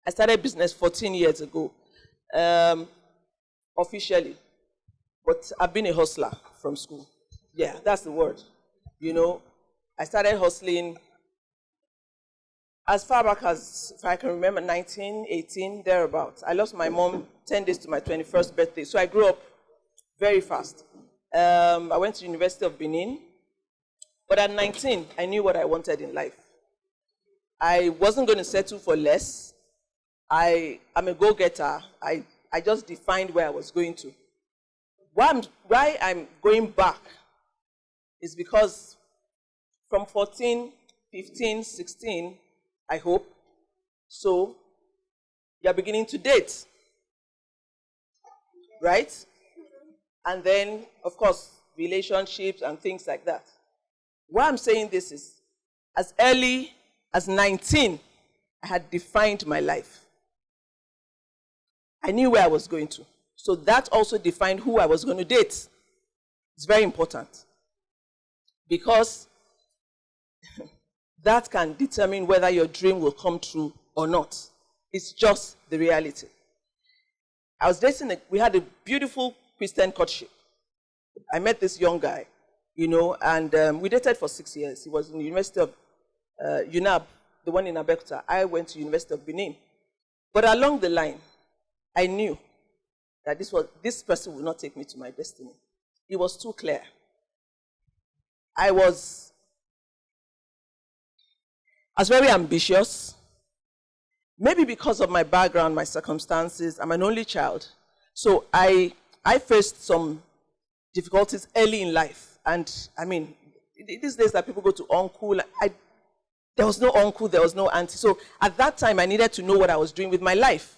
I started business 14 years ago, officially. But I've been a hustler from school. Yeah, that's the word. You know, I started hustling as far back as, if I can remember, 19, 18, thereabouts. I lost my mom 10 days to my 21st birthday, so I grew up very fast. I went to University of Benin, but at 19, I knew what I wanted in life. I wasn't going to settle for less. I'm a go-getter. I just defined where I was going to. Why I'm going back is because from 14, 15, 16, I hope, so you're beginning to date, right? And then, of course, relationships and things like that. Why I'm saying this is, as early as 19, I had defined my life. I knew where I was going to. So that also defined who I was going to date. It's very important. Because that can determine whether your dream will come true or not. It's just the reality. I was dating, we had a beautiful Christian courtship. I met this young guy, you know, and we dated for 6 years. He was in the University of UNAB, the one in Abeokuta. I went to University of Benin. But along the line, I knew that this person would not take me to my destiny. It was too clear. I was very ambitious. Maybe because of my background, my circumstances. I'm an only child. So I faced some difficulties early in life. And I mean, these days that people go to uncle, there was no uncle, there was no auntie. So at that time, I needed to know what I was doing with my life.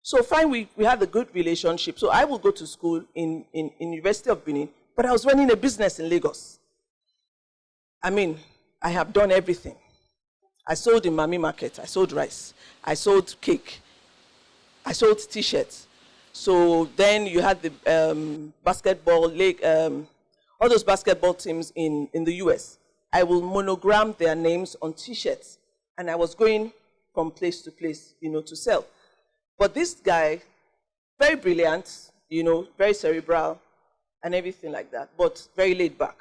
So fine, we had a good relationship. So I would go to school in University of Benin, but I was running a business in Lagos. I mean, I have done everything. I sold in Mami Market, I sold rice, I sold cake, I sold t-shirts. So then you had the basketball league, all those basketball teams in the US. I will monogram their names on t-shirts, and I was going from place to place, you know, to sell. But this guy, very brilliant, you know, very cerebral and everything like that, but very laid back.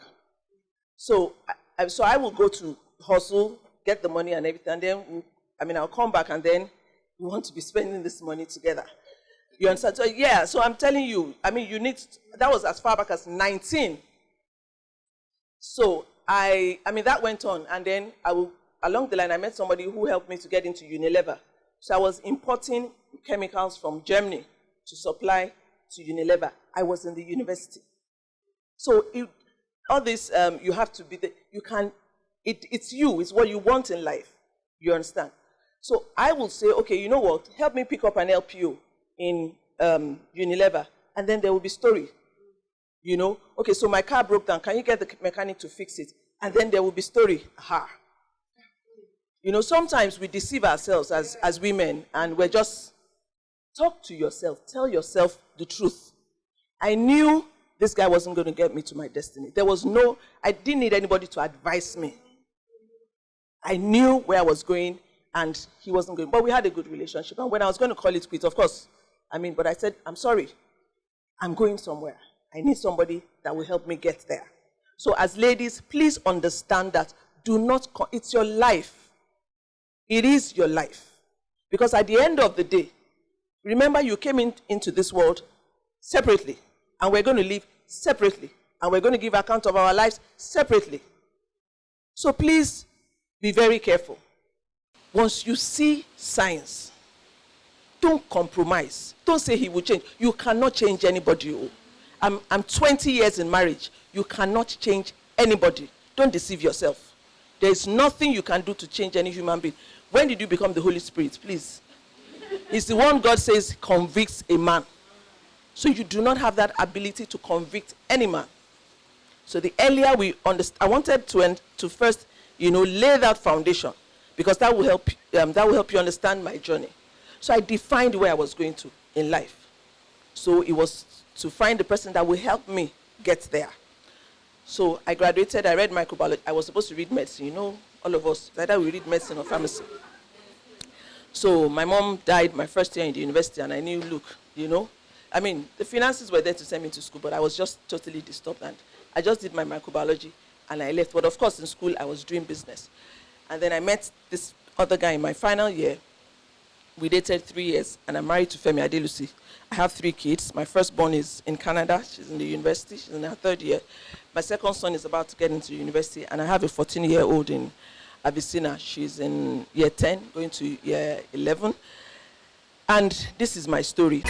So I will go to hustle, get the money and everything, and then, I'll come back and then we want to be spending this money together. You understand? So yeah, so I'm telling you, that was as far back as 19. So that went on, and then along the line, I met somebody who helped me to get into Unilever. So I was importing chemicals from Germany to supply to Unilever. I was in the university. So all this, you have to be it's what you want in life. You understand? So I will say, okay, you know what? Help me pick up an LPO in Unilever, and then there will be story. You know? Okay, so my car broke down. Can you get the mechanic to fix it? And then there will be story. Aha. You know, sometimes we deceive ourselves as women, and we're just, talk to yourself. Tell yourself the truth. I knew this guy wasn't going to get me to my destiny. I didn't need anybody to advise me. I knew where I was going, and he wasn't going. But we had a good relationship. And when I was going to call it quits, of course, but I said, I'm sorry. I'm going somewhere. I need somebody that will help me get there. So as ladies, please understand that it's your life. It is your life. Because at the end of the day, remember you came into this world separately, and we're going to live separately, and we're going to give account of our lives separately. So please be very careful. Once you see signs, don't compromise. Don't say he will change. You cannot change anybody. I'm 20 years in marriage. You cannot change anybody. Don't deceive yourself. There is nothing you can do to change any human being. When did you become the Holy Spirit? Please. It's the one God says convicts a man. So you do not have that ability to convict any man. So the earlier we understand, I wanted to first, lay that foundation, because that will help you understand my journey. So I defined where I was going to in life. So it was to find the person that will help me get there. So I graduated, I read microbiology. I was supposed to read medicine, all of us. Either we read medicine or pharmacy. So my mom died my first year in the university, and I knew, look, you know, I mean, the finances were there to send me to school, but I was just totally disturbed, and I just did my microbiology, and I left. But of course, in school, I was doing business. And then I met this other guy in my final year. We dated 3 years, and I'm married to Femi Adelusi. I have 3 kids. My firstborn is in Canada. She's in the university. She's in her 3rd year. My second son is about to get into university, and I have a 14-year-old in Abyssinia. She's in year 10, going to year 11. And this is my story.